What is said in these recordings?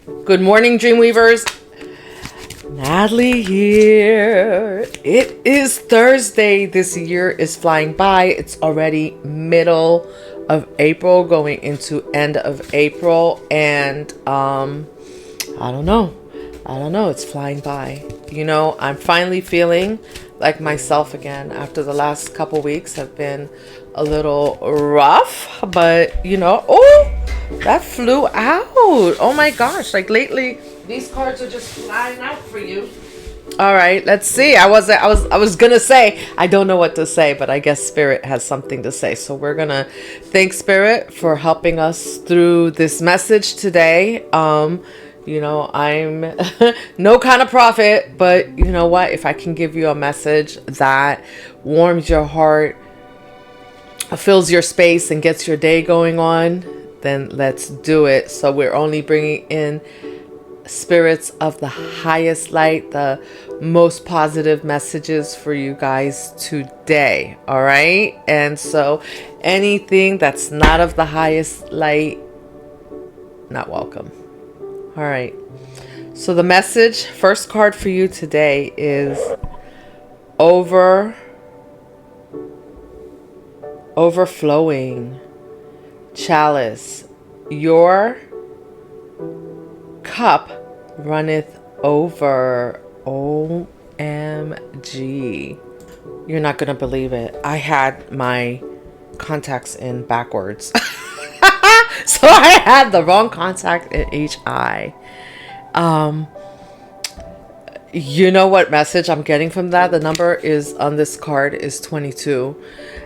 Good morning, Dreamweavers. Natalie here. It is Thursday. This year is flying by. It's already middle of April, going into end of April, and I don't know. It's flying by. I'm finally feeling like myself again after the last couple weeks have been a little rough, but oh, that flew out. Oh my gosh, like lately these cards are just flying out for you. All right, let's see. I was gonna say I don't know what to say, but I guess Spirit has something to say. So we're gonna thank Spirit for helping us through this message today. I'm no kind of prophet, but you know what? If I can give you a message that warms your heart, fills your space, and gets your day going on, then let's do it. So we're only bringing in spirits of the highest light, the most positive messages for you guys today. All right. And so anything that's not of the highest light, not welcome. All right. So the message, first card for you today is overflowing chalice. Your cup runneth over. OMG. You're not going to believe it. I had my contacts in backwards. So I had the wrong contact in each eye. You know what message I'm getting from that? The number is on this card is 22.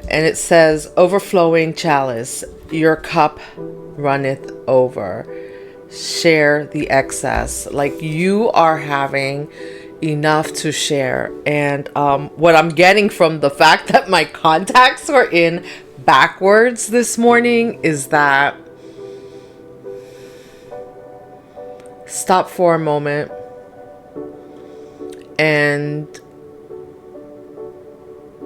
And it says, overflowing chalice, your cup runneth over. Share the excess. Like you are having enough to share. And what I'm getting from the fact that my contacts were in backwards this morning is that stop for a moment and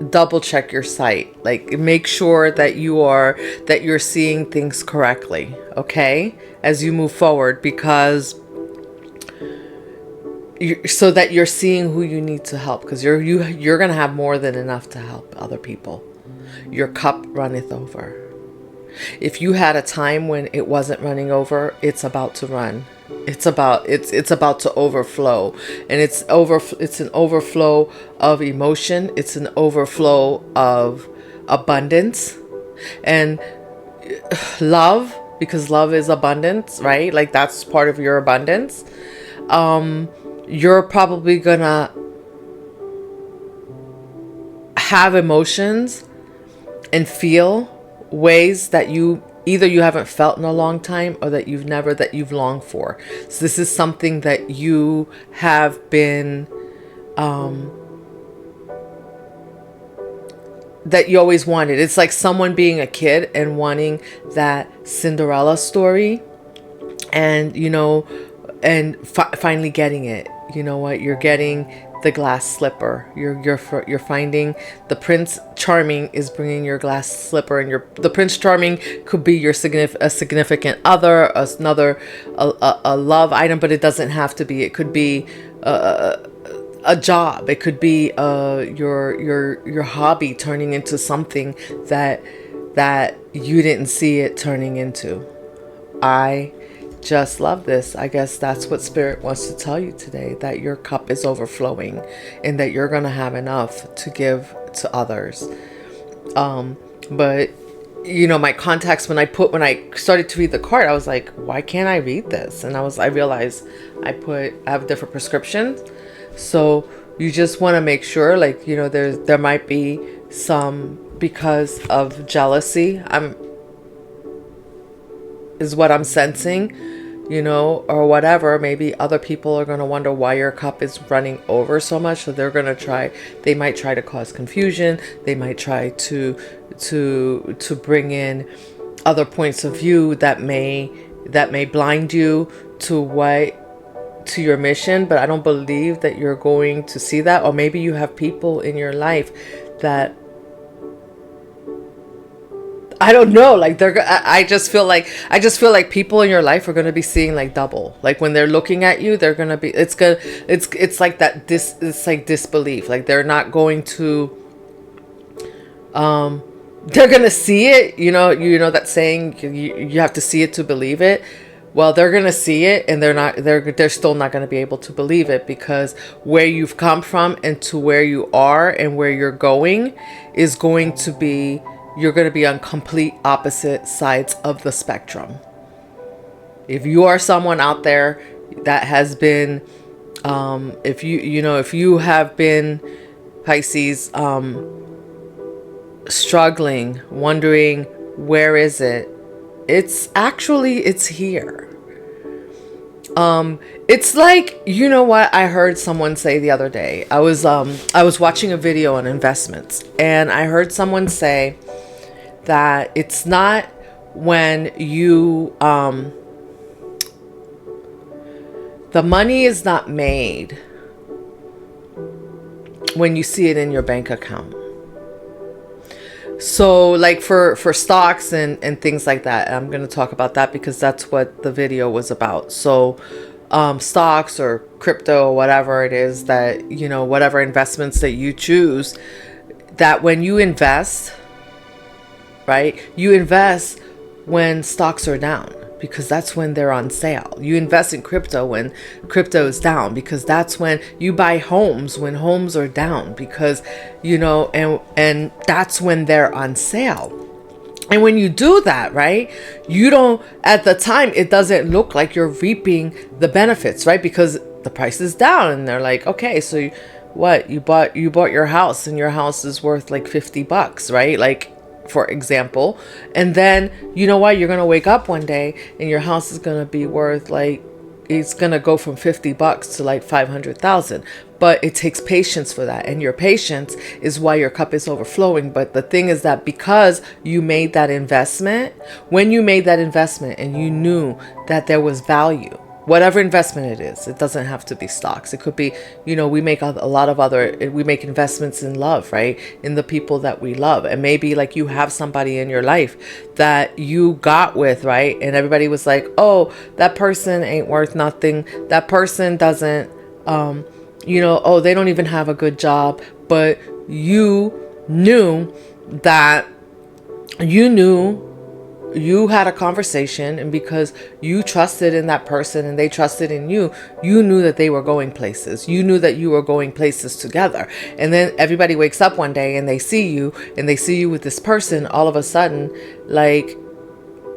double check your sight. Like make sure that you're seeing things correctly, okay, as you move forward, because so that you're seeing who you need to help, because you're gonna have more than enough to help other people. Your cup runneth over. If you had a time when it wasn't running over, it's about to run. It's about to overflow. And it's an overflow of emotion. It's an overflow of abundance and love, because love is abundance, right? Like that's part of your abundance. You're probably gonna have emotions and feel ways that you haven't felt in a long time, or that you've longed for. So this is something that you have been that you always wanted. It's like someone being a kid and wanting that Cinderella story, and finally getting it. You know what? You're getting the glass slipper. You're finding the Prince Charming is bringing your glass slipper, and the Prince Charming could be your significant other, another a love item, but it doesn't have to be. It could be a job. It could be your hobby turning into something that you didn't see it turning into. I just love this. I guess that's what Spirit wants to tell you today, that your cup is overflowing and that you're going to have enough to give to others. But my contacts, when I started to read the card, I was like, why can't I read this? And I realized I have different prescriptions. So you just want to make sure, like, there might be some, because of jealousy, is what I'm sensing, or whatever. Maybe other people are going to wonder why your cup is running over so much. So they might try to cause confusion. They might try to bring in other points of view that may blind you to your mission. But I don't believe that you're going to see that. Or maybe you have people in your life that I don't know. Like I just feel like people in your life are gonna be seeing like double. Like when they're looking at you, they're gonna be. It's like that. It's like disbelief. Like they're not going to. They're gonna see it. You know that saying. You have to see it to believe it. Well, they're gonna see it, and they're still not gonna be able to believe it, because where you've come from and to where you are and where you're going is going to be. You're going to be on complete opposite sides of the spectrum. If you are someone out there that has been, if you have been, Pisces, struggling, wondering where is it, it's here. It's like, you know what I heard someone say the other day. I was watching a video on investments, and I heard someone say that it's not when you the money is not made when you see it in your bank account. So like for stocks and things like that, I'm going to talk about that because that's what the video was about. So stocks or crypto or whatever it is that, whatever investments that you choose, that when you invest, right? You invest when stocks are down, because that's when they're on sale. You invest in crypto when crypto is down, because that's when you buy homes when homes are down, because, and that's when they're on sale. And when you do that, right, you don't, at the time, it doesn't look like you're reaping the benefits, right? Because the price is down, and they're like, okay, so you bought your house, and your house is worth like $50, right? Like, for example. And then, you know what? You're going to wake up one day and your house is going to be worth like, it's going to go from $50 to like 500,000. But it takes patience for that. And your patience is why your cup is overflowing. But the thing is that because you made that investment, when you made that investment and you knew that there was value, whatever investment it is, it doesn't have to be stocks. It could be, we make we make investments in love, right? In the people that we love. And maybe like you have somebody in your life that you got with, right? And everybody was like, oh, that person ain't worth nothing. That person doesn't, oh, they don't even have a good job. But you knew that you had a conversation, and because you trusted in that person and they trusted in you, you knew that they were going places. You knew that you were going places together. And then everybody wakes up one day and they see you with this person. All of a sudden, like,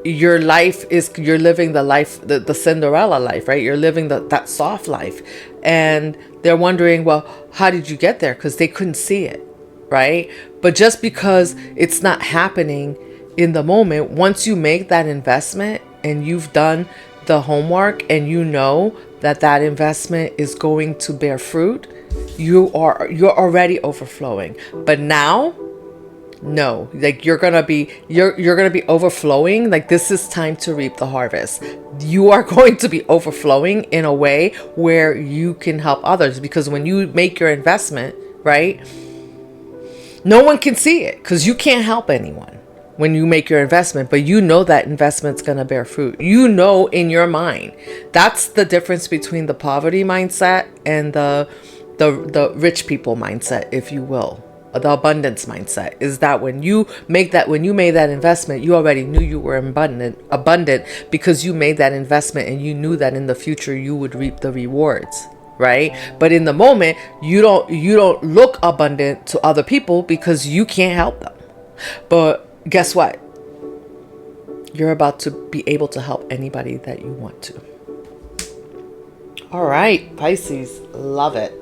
you're living the life, the Cinderella life, right? You're living that soft life. And they're wondering, well, how did you get there? Because they couldn't see it, right? But just because it's not happening in the moment, once you make that investment and you've done the homework and you know that investment is going to bear fruit, you're already overflowing. But now, no, like you're gonna be overflowing. Like, this is time to reap the harvest. You are going to be overflowing in a way where you can help others, because when you make your investment, right, no one can see it because you can't help anyone when you make your investment, but you know that investment's going to bear fruit. In your mind. That's the difference between the poverty mindset and the rich people mindset, if you will. The abundance mindset is that when you made that investment, you already knew you were abundant because you made that investment and you knew that in the future you would reap the rewards, right? But in the moment, you don't look abundant to other people because you can't help them. But guess what? You're about to be able to help anybody that you want to. All right, Pisces, love it.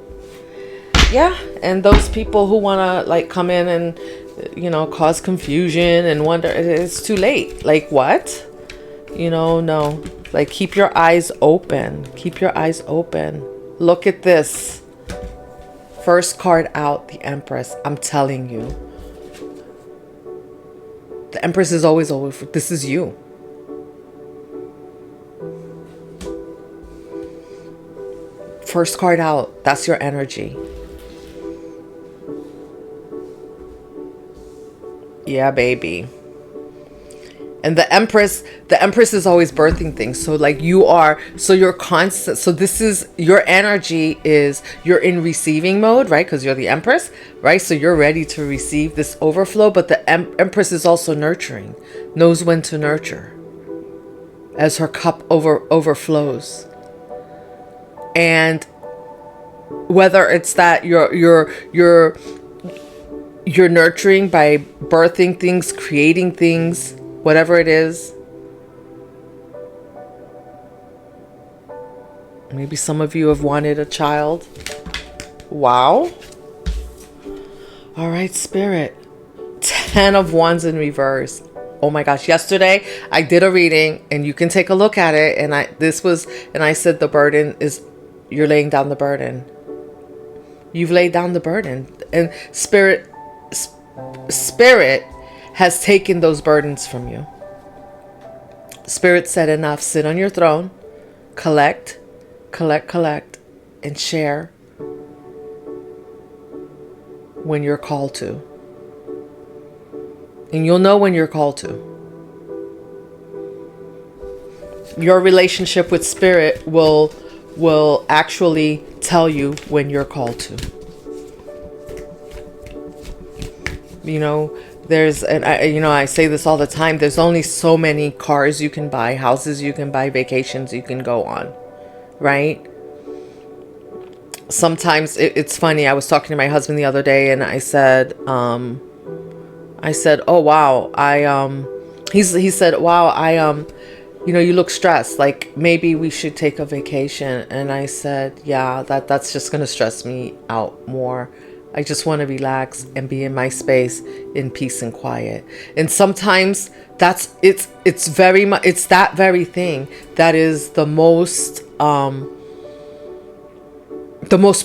Yeah, and those people who want to like come in and, cause confusion and wonder, it's too late. Like, what? No. Like, keep your eyes open. Keep your eyes open. Look at this. First card out, the Empress. I'm telling you. The Empress is always over. This is you. First card out. That's your energy. Yeah, baby. And the Empress is always birthing things. So like you're constant. So this is your energy, is you're in receiving mode, right? Because you're the Empress, right? So you're ready to receive this overflow. But the Empress is also nurturing, knows when to nurture as her cup overflows. And whether it's that you're nurturing by birthing things, creating things, whatever it is. Maybe some of you have wanted a child. Wow. All right, Spirit. 10 of Wands in reverse. Oh my gosh. Yesterday I did a reading, and you can take a look at it. And I said the burden is, you're laying down the burden. You've laid down the burden, and Spirit has taken those burdens from you. Spirit said, enough. Sit on your throne, collect, and share when you're called to. And you'll know when you're called to. Your relationship with Spirit will actually tell you when you're called to. You know, I say this all the time. There's only so many cars you can buy, houses you can buy, vacations you can go on, right? Sometimes it's funny. I was talking to my husband the other day, and I said, oh wow, he said, wow, you look stressed. Like maybe we should take a vacation. And I said, yeah, that's just gonna stress me out more. I just want to relax and be in my space in peace and quiet. And sometimes it's that very thing that is the most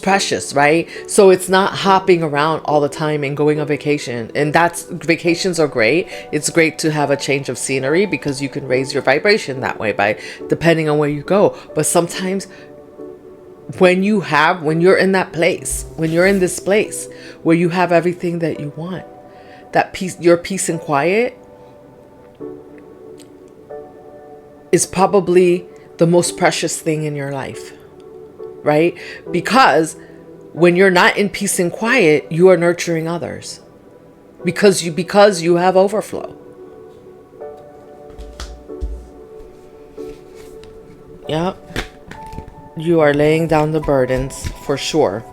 precious, right? So it's not hopping around all the time and going on vacation. And vacations are great. It's great to have a change of scenery because you can raise your vibration that way by depending on where you go. But sometimes when you're in that place, when you're in this place where you have everything that you want, that peace, your peace and quiet is probably the most precious thing in your life, right? Because when you're not in peace and quiet, you are nurturing others because you have overflow. Yep. You are laying down the burdens for sure.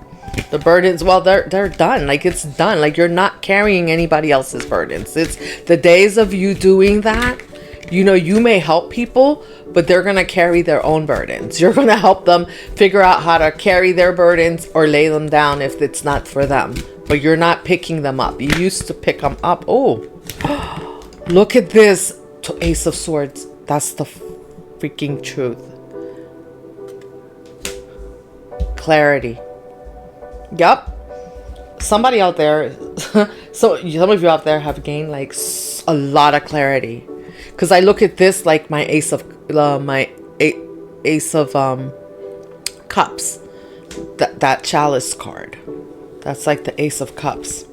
The burdens, well, they're done. Like it's done. Like you're not carrying anybody else's burdens. It's the days of you doing that. You may help people, but they're going to carry their own burdens. You're going to help them figure out how to carry their burdens or lay them down if it's not for them. But you're not picking them up. You used to pick them up. Oh, look at this. Ace of Swords. That's the freaking truth. Clarity. Yep. Somebody out there, so some of you out there have gained like a lot of clarity. Because I look at this like my ace of cups, that chalice card. That's like the Ace of Cups.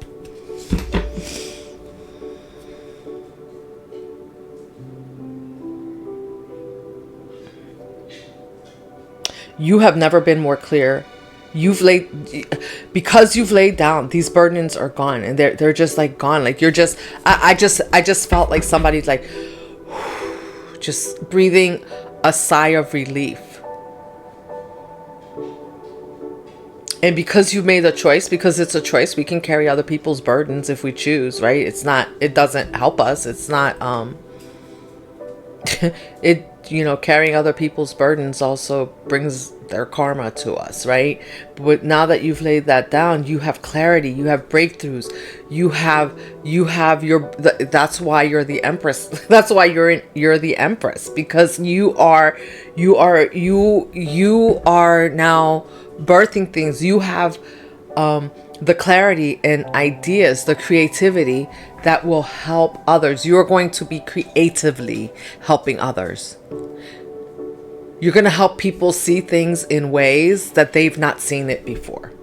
You have never been more clear. Because you've laid down, these burdens are gone, and they're just like gone. Like you're just, I just felt like somebody's like, just breathing a sigh of relief. And because you made a choice, because it's a choice, we can carry other people's burdens if we choose, right? It doesn't help us. It's not, carrying other people's burdens also brings their karma to us, right? But now that you've laid that down, you have clarity, you have breakthroughs, you have that's why you're the Empress. That's why you're the Empress, because you are now birthing things. You have the clarity and ideas, the creativity that will help others. You're going to be creatively helping others. You're going to help people see things in ways that they've not seen it before.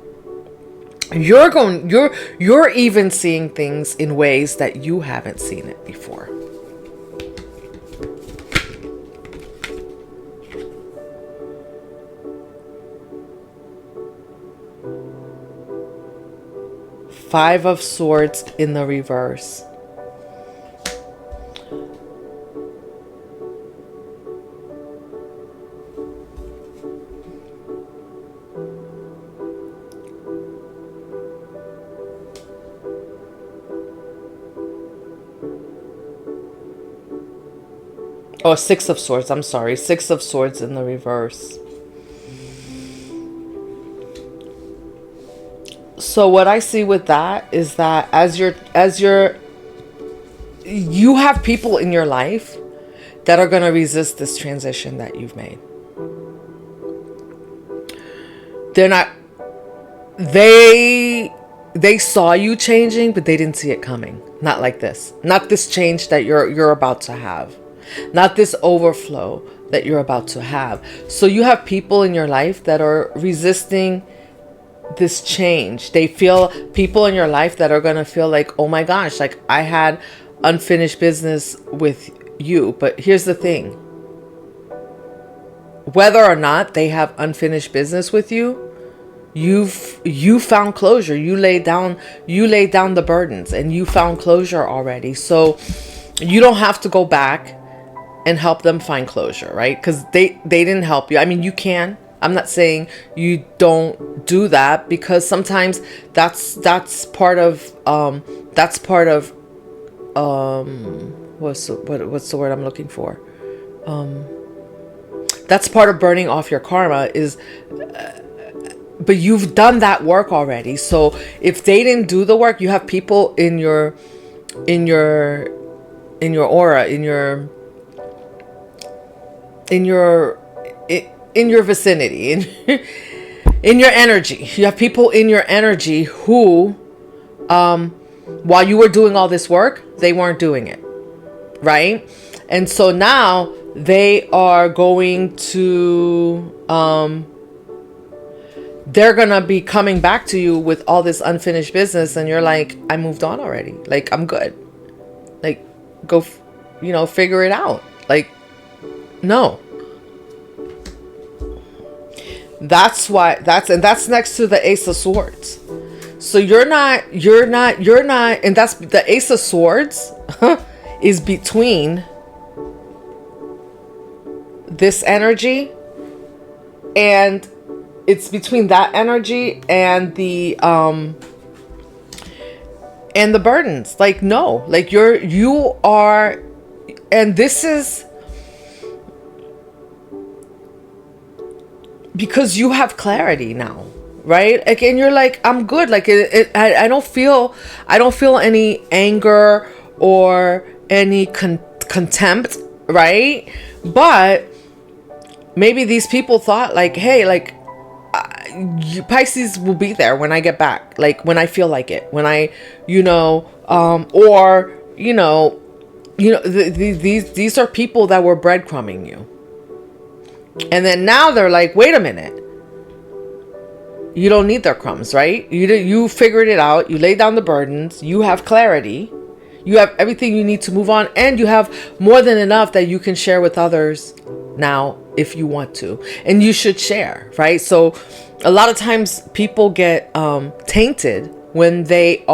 You're even seeing things in ways that you haven't seen it before. Five of Swords in the reverse. Oh, Six of Swords. I'm sorry. Six of Swords in the reverse. So what I see with that is that you have people in your life that are going to resist this transition that you've made. They're not, they saw you changing, but they didn't see it coming. Not like this. Not this change that you're about to have. Not this overflow that you're about to have. So you have people in your life that are resisting this change. They feel people in your life that are going to feel like, oh my gosh, like I had unfinished business with you. But here's the thing. Whether or not they have unfinished business with you, you found closure. You laid down the burdens and you found closure already. So you don't have to go back and help them find closure, right? Because they didn't help you. I mean, you can. I'm not saying you don't do that, because sometimes that's part of what's the word I'm looking for? That's part of burning off your karma is, but you've done that work already. So if they didn't do the work, you have people in your aura, in your vicinity, in your energy. You have people in your energy who, while you were doing all this work, they weren't doing it, right? And so now they are going to, they're gonna be coming back to you with all this unfinished business, and you're like, I moved on already. Like, I'm good. Like, go, figure it out. Like, no. That's why that's next to the Ace of Swords. So you're not, and that's the Ace of Swords is between this energy, and it's between that energy and the burdens. Like, no, like you are, and this is because you have clarity now, right? Like, and you're like, I'm good. Like, I don't feel any anger or any contempt, right? But maybe these people thought like, hey, like, Pisces will be there when I get back, like when I feel like it, when I, these are people that were breadcrumbing you. And then now they're like, wait a minute. You don't need their crumbs, right? You figured it out. You laid down the burdens. You have clarity. You have everything you need to move on. And you have more than enough that you can share with others now if you want to. And you should share, right? So a lot of times people get tainted when they're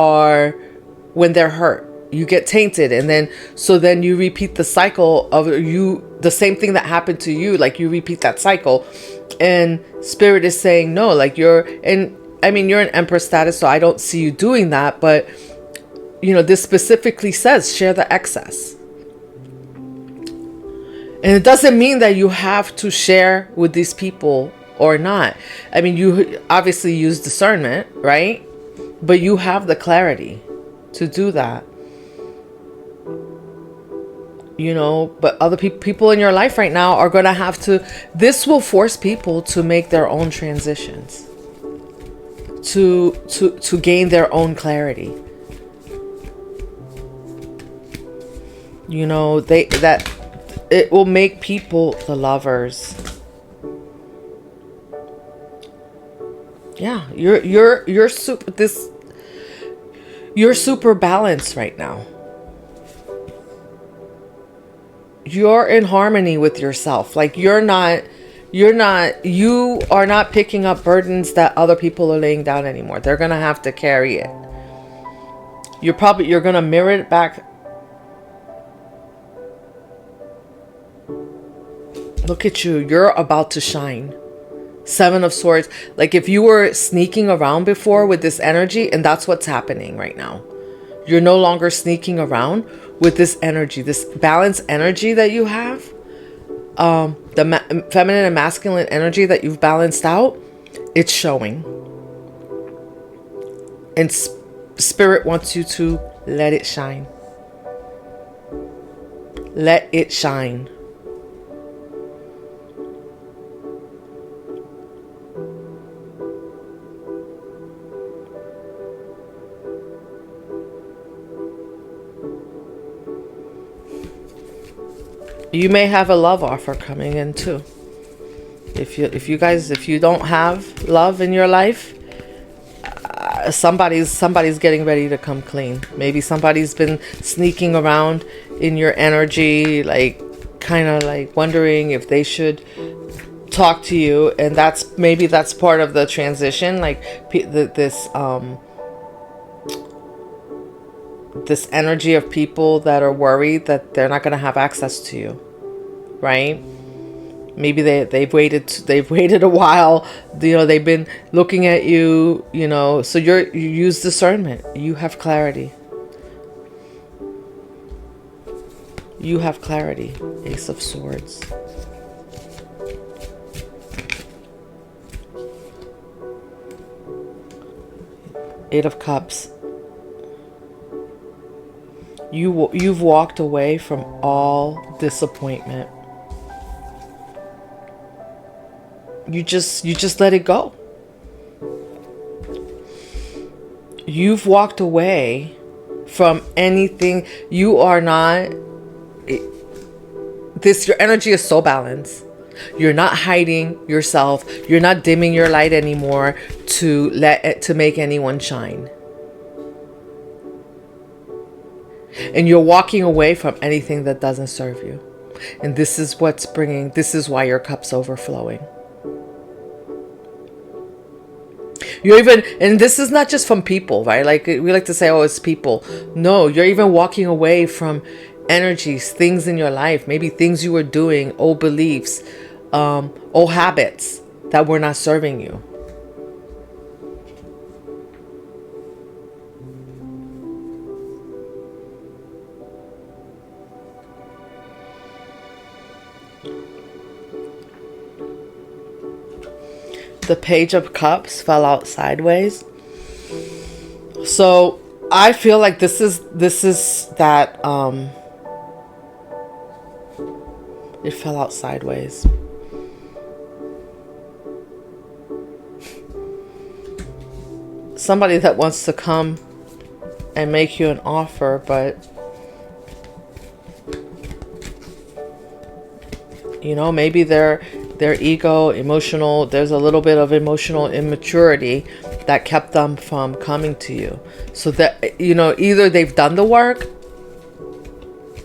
hurt. You get tainted, and then you repeat the cycle of the same thing that happened to you. Like, you repeat that cycle, and Spirit is saying no. Like, you're an Empress status, so I don't see you doing that. But this specifically says share the excess, and it doesn't mean that you have to share with these people or not. I mean, you obviously use discernment, right? But you have the clarity to do that. But other people in your life right now are going to have to, this will force people to make their own transitions, to gain their own clarity. It will make people the lovers. Yeah, you're super balanced right now. You're in harmony with yourself. Like, you are not picking up burdens that other people are laying down anymore. They're going to have to carry it. You're going to mirror it back. Look at you. You're about to shine. Seven of Swords. Like if you were sneaking around before with this energy, and that's what's happening right now. You're no longer sneaking around with this energy, this balanced energy that you have. The feminine and masculine energy that you've balanced out, it's showing. And Spirit wants you to let it shine. Let it shine. You may have a love offer coming in too. If you don't have love in your life, somebody's getting ready to come clean. Maybe somebody's been sneaking around in your energy, like kind of like wondering if they should talk to you, and that's part of the transition. Like this energy of people that are worried that they're not going to have access to you, right? Maybe they've waited a while, they've been looking at you, so you use discernment. You have clarity. You have clarity. Ace of Swords. Eight of Cups. You've walked away from all disappointment. You just let it go. You've walked away from anything. You are not your energy is so balanced. You're not hiding yourself. You're not dimming your light anymore to make anyone shine. And you're walking away from anything that doesn't serve you. And this is why your cup's overflowing. And this is not just from people, right? Like we like to say, oh, it's people. No, you're even walking away from energies, things in your life, maybe things you were doing, old beliefs, old habits that were not serving you. The Page of Cups fell out sideways. So I feel like this is that it fell out sideways. Somebody that wants to come and make you an offer, but maybe their ego, emotional, there's a little bit of emotional immaturity that kept them from coming to you. So that, either they've done the work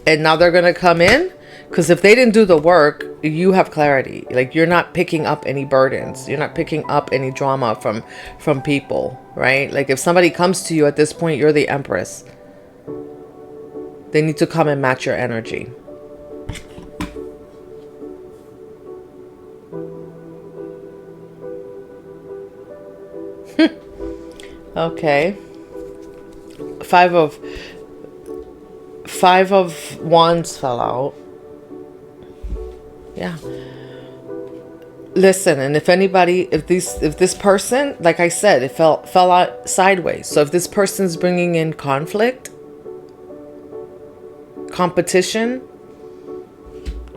and now they're going to come in, because if they didn't do the work, you have clarity. Like you're not picking up any burdens. You're not picking up any drama from people, right? Like if somebody comes to you at this point, you're the Empress. They need to come and match your energy. Okay. Five of Wands fell out. Yeah. Listen, and if this person, like I said, it fell out sideways. So if this person's bringing in conflict, competition,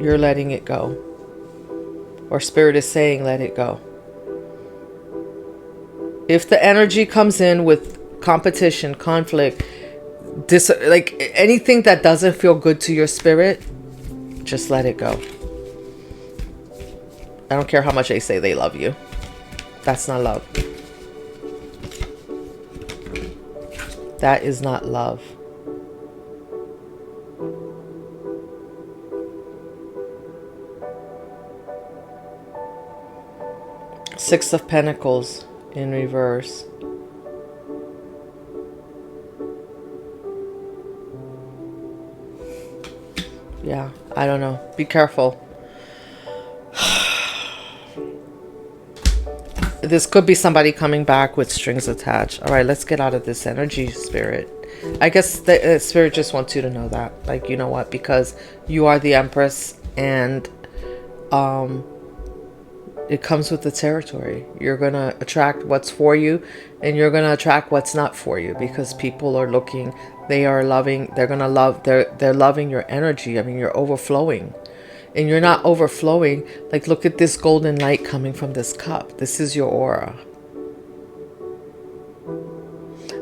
you're letting it go. Or Spirit is saying, let it go. If the energy comes in with competition, conflict, like anything that doesn't feel good to your spirit, just let it go. I don't care how much they say they love you. That's not love. That is not love. Six of Pentacles in reverse. Yeah, I don't know. Be careful. This could be somebody coming back with strings attached. All right, let's get out of this energy, Spirit. I guess the Spirit just wants you to know that. Like, you know what? Because you are the Empress, and it comes with the territory. You're going to attract what's for you, and you're going to attract what's not for you, because people are looking, they are loving, they're going to love, they're loving your energy. I mean, you're overflowing. And you're not overflowing. Like, look at this golden light coming from this cup. This is your aura.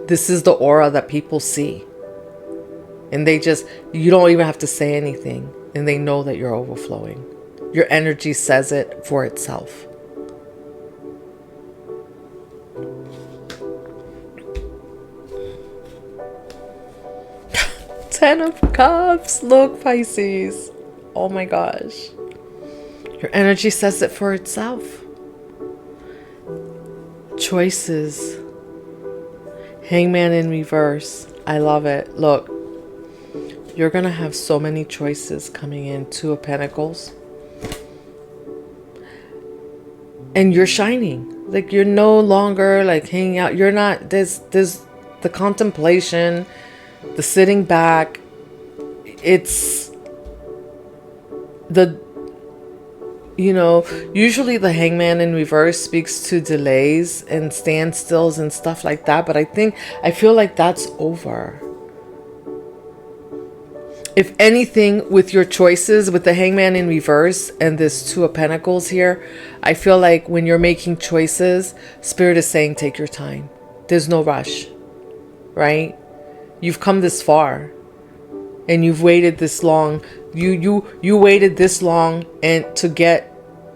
This is the aura that people see. And they just, you don't even have to say anything. And they know that you're overflowing. Your energy says it for itself. Ten of Cups. Look, Pisces. Oh my gosh. Your energy says it for itself. Choices. Hangman in reverse. I love it. Look. You're going to have so many choices coming in. Two of Pentacles. And you're shining. Like, you're no longer like hanging out. You're not, there's the contemplation, the sitting back. It's the, you know, usually the Hangman in reverse speaks to delays and standstills and stuff like that. But I feel like that's over. If anything, with your choices, with the Hangman in reverse and this Two of Pentacles here, I feel like when you're making choices, Spirit is saying, take your time. There's no rush, right? You've come this far. And you've waited this long. You waited this long and to get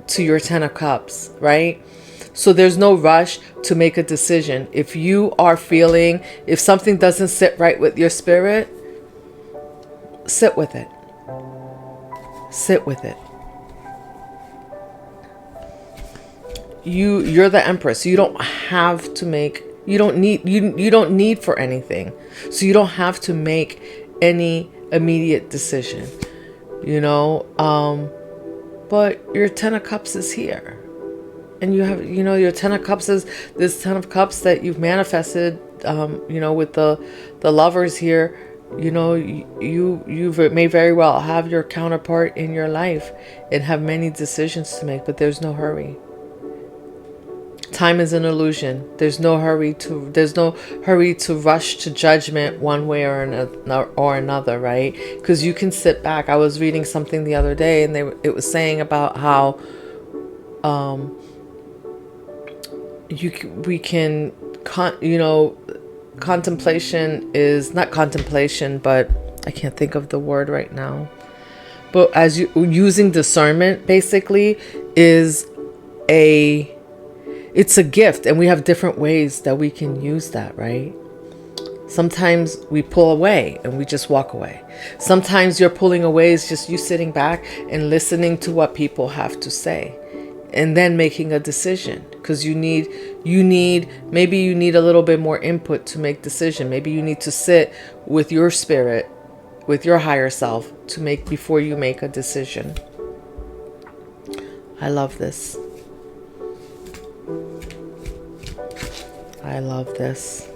to your Ten of Cups, right? So there's no rush to make a decision. If you are feeling, if something doesn't sit right with your spirit, sit with it. Sit with it. You're the Empress. You don't have to make, you don't need for anything. So you don't have to make any immediate decision, you know, but your Ten of Cups is here, and you have, you know, your Ten of Cups is this Ten of Cups that you've manifested, you know, with the Lovers here. You know, you may very well have your counterpart in your life and have many decisions to make, but there's no hurry. Time is an illusion. There's no hurry to rush to judgment one way or another, right? Because you can sit back. I was reading something the other day, and it was saying about how contemplation is not contemplation, but I can't think of the word right now. But as you using discernment, basically, it's a gift, and we have different ways that we can use that, right? Sometimes we pull away and we just walk away. Sometimes your pulling away is just you sitting back and listening to what people have to say, and then making a decision, because maybe you need a little bit more input to make decision. Maybe you need to sit with your spirit, with your higher self before you make a decision. I love this. I love this.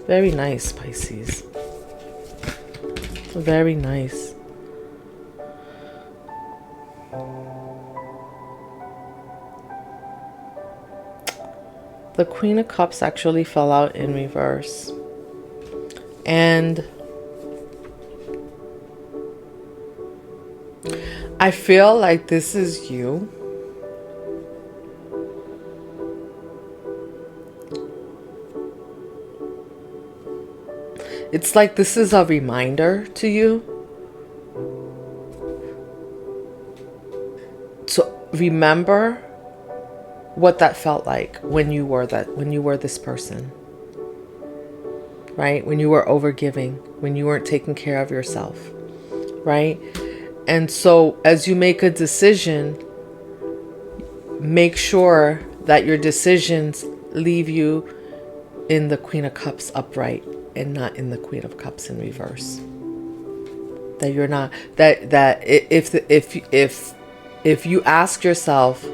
Very nice, Pisces. Very nice. The Queen of Cups actually fell out in reverse. And I feel like this is you. It's like this is a reminder to you to remember what that felt like when you were this person, right? When you were overgiving, when you weren't taking care of yourself, right? And so as you make a decision, make sure that your decisions leave you in the Queen of Cups upright and not in the Queen of Cups in reverse. That you're not, if you ask yourself,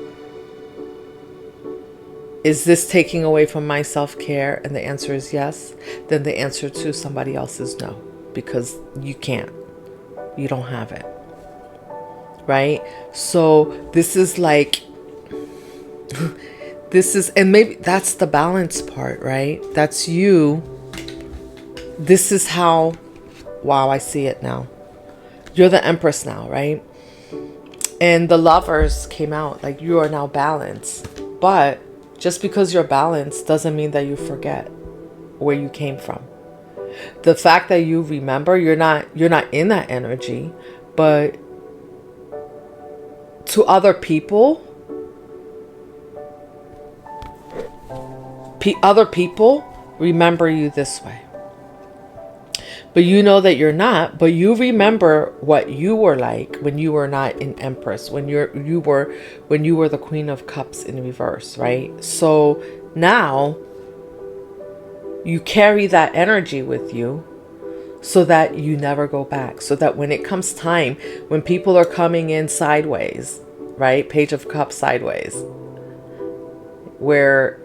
is this taking away from my self-care? And the answer is yes. Then the answer to somebody else is no, because you can't. You don't have it. Right? So this is like, and maybe that's the balance part, right? That's you. This is how, wow, I see it now. You're the Empress now, right? And the Lovers came out, like you are now balanced. But just because you're balanced doesn't mean that you forget where you came from. The fact that you remember, you're not in that energy, but to other people, other people remember you this way. But you know that you're not, but you remember what you were like when you were not in Empress, when you were the Queen of Cups in reverse, right? So now you carry that energy with you so that you never go back. So that when it comes time, when people are coming in sideways, right? Page of Cups sideways, where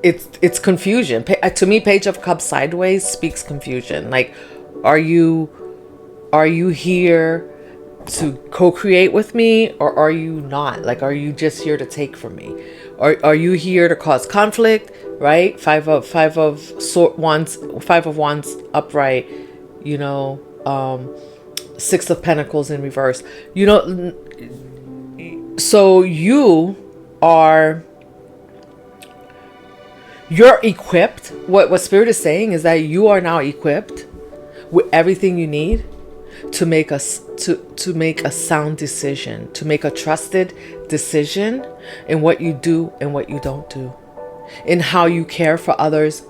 it's confusion. To me, Page of Cups sideways speaks confusion. Like, are you here to co-create with me, or are you not? Like, are you just here to take from me? Are you here to cause conflict? Right? Five of Wands upright. You know, Six of Pentacles in reverse. You know, so you're equipped. What Spirit is saying is that you are now equipped with everything you need to make a sound decision, to make a trusted decision in what you do and what you don't do, in how you care for others,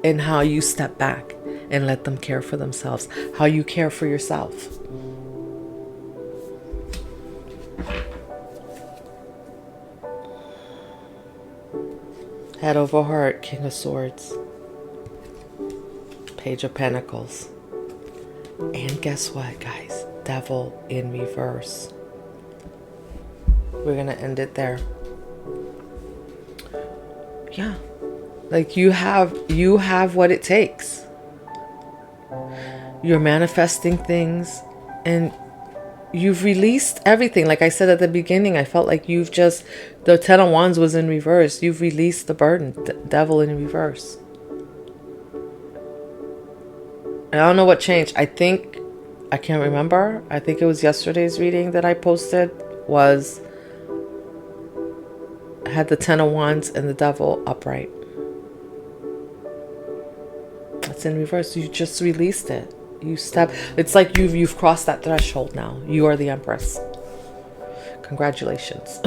and how you step back and let them care for themselves, how you care for yourself. Head over heart, King of Swords, Page of Pentacles. And guess what, guys? Devil in reverse. We're going to end it there. Yeah. Like you have what it takes. You're manifesting things and you've released everything. Like I said at the beginning, I felt like the Ten of Wands was in reverse. You've released the burden. Devil in reverse. I don't know what changed. I can't remember. I think it was yesterday's reading that I posted had the Ten of Wands and the Devil upright. That's in reverse. You just released it. It's like you've crossed that threshold now. You are the Empress. Congratulations.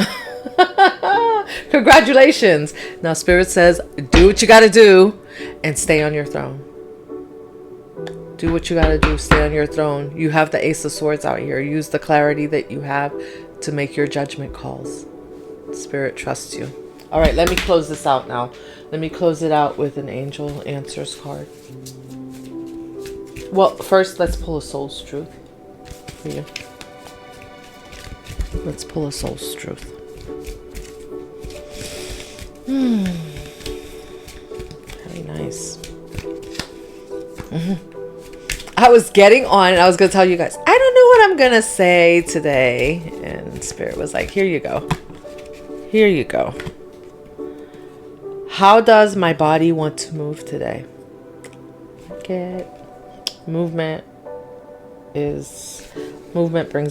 Congratulations. Now Spirit says, do what you got to do and stay on your throne. Do what you got to do. Stay on your throne. You have the Ace of Swords out here. Use the clarity that you have to make your judgment calls. Spirit trusts you. All right, let me close this out now. Let me close it out with an Angel Answers card. Well, first, let's pull a Soul's Truth for you. Let's pull a Soul's Truth. Very nice. I was getting on and I was going to tell you guys, I don't know what I'm going to say today. And Spirit was like, here you go. Here you go. How does my body want to move today? Okay. Movement brings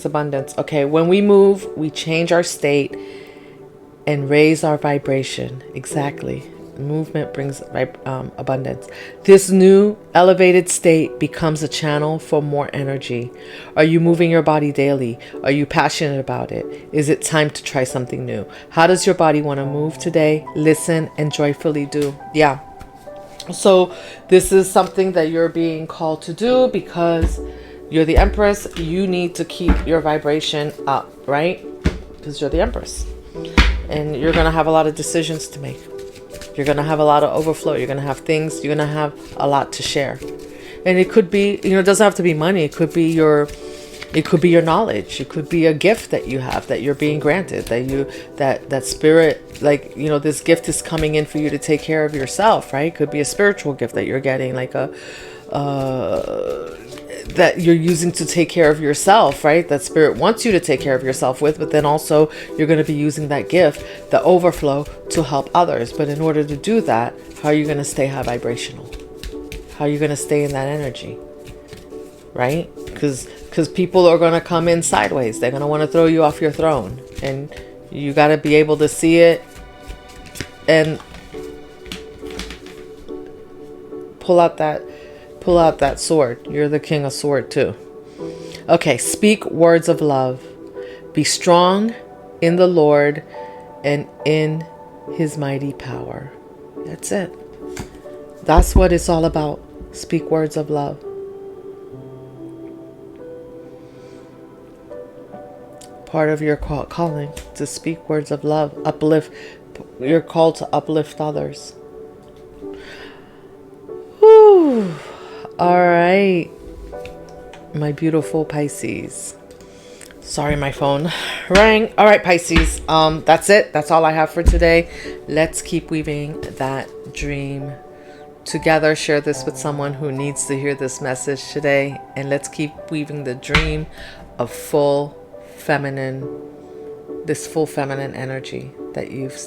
abundance. Okay, when we move, we change our state and raise our vibration. Exactly. Movement brings abundance. This new elevated state becomes a channel for more energy. Are you moving your body daily? Are you passionate about it? Is it time to try something new? How does your body want to move today? Listen and joyfully do. Yeah. So this is something that you're being called to do because you're the Empress. You need to keep your vibration up, right? Because you're the Empress. And you're going to have a lot of decisions to make. You're going to have a lot of overflow. You're going to have things. You're going to have a lot to share. And it could be, it doesn't have to be money. It could be your It could be your knowledge. It could be a gift that you have, that you're being granted, that spirit, like, you know, this gift is coming in for you to take care of yourself, right? It could be a spiritual gift that you're getting, like that you're using to take care of yourself, right? That spirit wants you to take care of yourself with, but then also you're going to be using that gift, the overflow, to help others. But in order to do that, how are you going to stay high vibrational? How are you going to stay in that energy, right? Because people are going to come in sideways. They're going to want to throw you off your throne, and you got to be able to see it and pull out that sword. You're the king of sword too. Okay, speak words of love. Be strong in the Lord and in his mighty power. That's it. That's what it's all about. Speak words of love. Part of your calling to speak words of love, uplift. You're called to uplift others. Whew. All right, my beautiful Pisces. Sorry, my phone rang. All right, Pisces. That's it. That's all I have for today. Let's keep weaving that dream together. Share this with someone who needs to hear this message today, and let's keep weaving the dream of full feminine energy that you've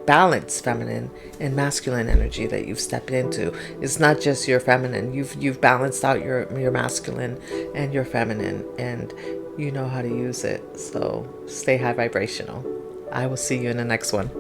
balanced feminine and masculine energy that you've stepped into. It's not just your feminine. You've balanced out your masculine and your feminine, and you know how to use it. So stay high vibrational. I will see you in the next one.